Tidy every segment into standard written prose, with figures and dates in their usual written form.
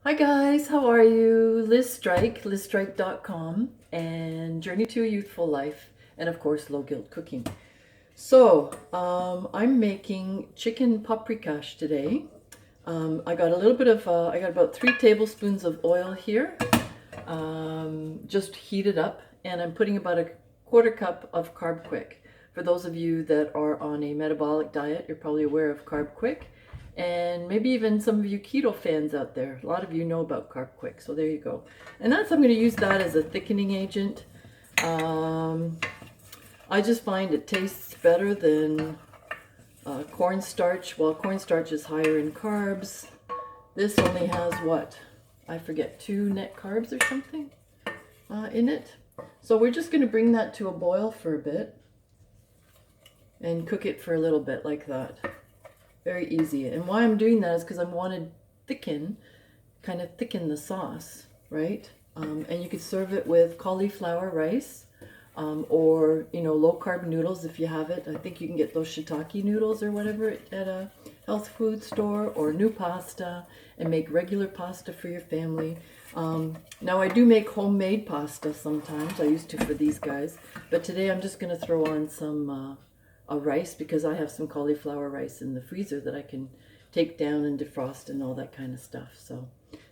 Hi guys, how are you? Liz Strike, lizstrike.com, and Journey to a Youthful Life, and of course, Low Guilt Cooking. I'm making chicken paprikash today. I got I got about 3 tablespoons of oil here, just heated up, and I'm putting about a quarter cup of Carb Quick. For those of you that are on a metabolic diet, you're probably aware of Carb Quick, and maybe even some of you keto fans out there. A lot of you know about Carb Quick, so there you go. And I'm going to use that as a thickening agent. Um, I just find it tastes better than cornstarch. Well, cornstarch is higher in carbs. This only has what? I forget, 2 net carbs or something in it. So we're just going to bring that to a boil for a bit and cook it for a little bit like that. Very easy. And why I'm doing that is because I want to kind of thicken the sauce, right? And you could serve it with cauliflower rice, or low carb noodles if you have it. I think you can get those shiitake noodles or whatever at a health food store, or new pasta, and make regular pasta for your family. Now I do make homemade pasta sometimes. I used to for these guys, but today I'm just going to throw on some rice because I have some cauliflower rice in the freezer that I can take down and defrost and all that kind of stuff. So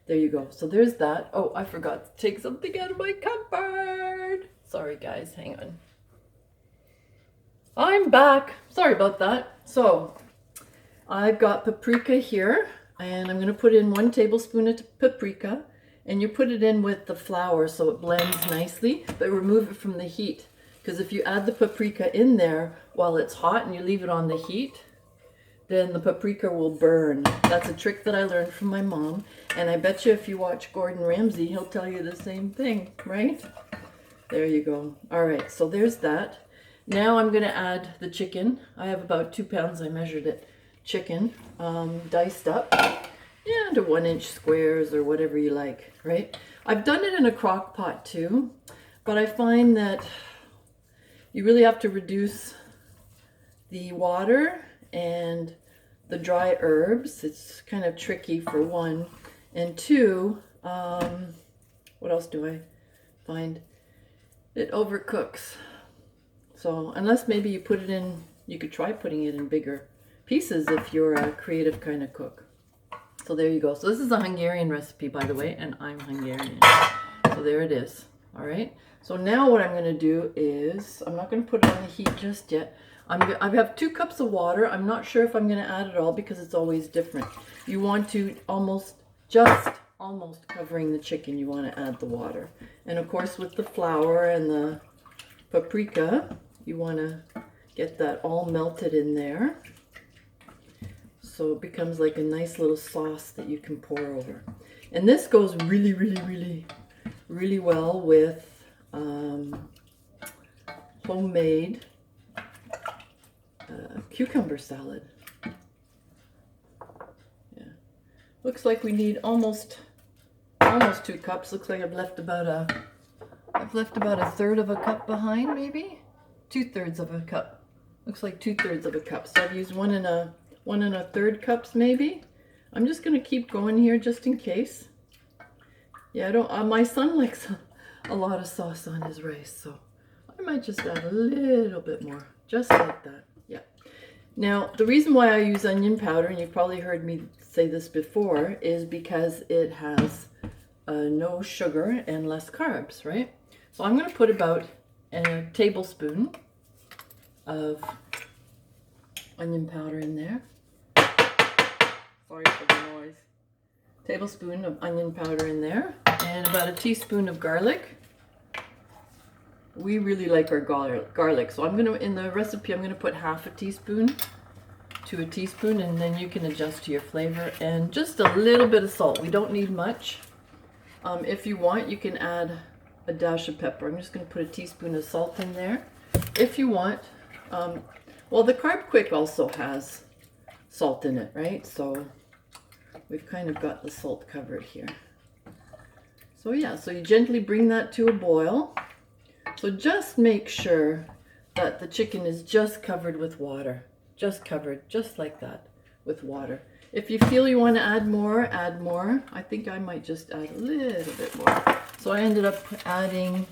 there you go. So there's that. Oh, I forgot to take something out of my cupboard. Sorry guys, hang on. I'm back. Sorry about that. So I've got paprika here, and I'm going to put in 1 tablespoon of paprika, and you put it in with the flour so it blends nicely, but remove it from the heat. Because if you add the paprika in there while it's hot and you leave it on the heat, then the paprika will burn. That's a trick that I learned from my mom. And I bet you if you watch Gordon Ramsay, he'll tell you the same thing, right? There you go. All right, so there's that. Now I'm going to add the chicken. I have about 2 pounds, I measured it, chicken, diced up. Yeah, into 1-inch squares or whatever you like, right? I've done it in a crock pot too, but I find that you really have to reduce the water and the dry herbs. It's kind of tricky for 1. And 2, what else do I find? It overcooks. So unless maybe you put it in, you could try putting it in bigger pieces if you're a creative kind of cook. So there you go. So this is a Hungarian recipe, by the way, and I'm Hungarian. So there it is. All right. So now what I'm going to do is, I'm not going to put it on the heat just yet. I have 2 cups of water. I'm not sure if I'm going to add it all because it's always different. You want to almost covering the chicken, you want to add the water. And of course with the flour and the paprika, you want to get that all melted in there. So it becomes like a nice little sauce that you can pour over. And this goes really, really, really, really well with homemade cucumber salad. Yeah, looks like we need almost 2 cups. Looks like I've left about a third of a cup behind, maybe 2/3 of a cup. Looks like 2/3 of a cup. So I've used 1 1 1/3 cups maybe. I'm just gonna keep going here just in case. Yeah, I don't. My son likes a lot of sauce on his rice, so I might just add a little bit more, just like that. Yeah. Now, the reason why I use onion powder, and you've probably heard me say this before, is because it has no sugar and less carbs, right? So I'm going to put about a tablespoon of onion powder in there. Sorry for the noise. Tablespoon of onion powder in there, and about a teaspoon of garlic. We really like our garlic, so in the recipe, I'm gonna put half a teaspoon to a teaspoon, and then you can adjust to your flavor, and just a little bit of salt. We don't need much. If you want, you can add a dash of pepper. I'm just gonna put a teaspoon of salt in there. If you want, well, the Carb Quick also has salt in it, right? So we've kind of got the salt covered here. So yeah, so you gently bring that to a boil. So just make sure that the chicken is just covered with water. Just covered, just like that, with water. If you feel you want to add more, add more. I think I might just add a little bit more. So I ended up adding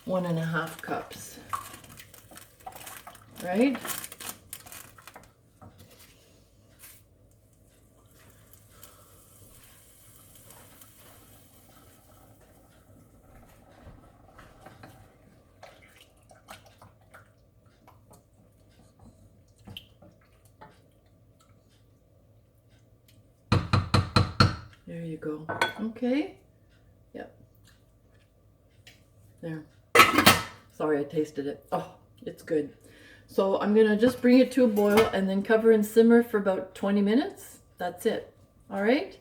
1.5 cups, right? There you go. Okay. Yep. There. Sorry, I tasted it. Oh, it's good. So I'm going to just bring it to a boil and then cover and simmer for about 20 minutes. That's it. All right.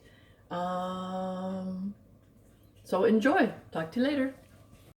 So enjoy. Talk to you later.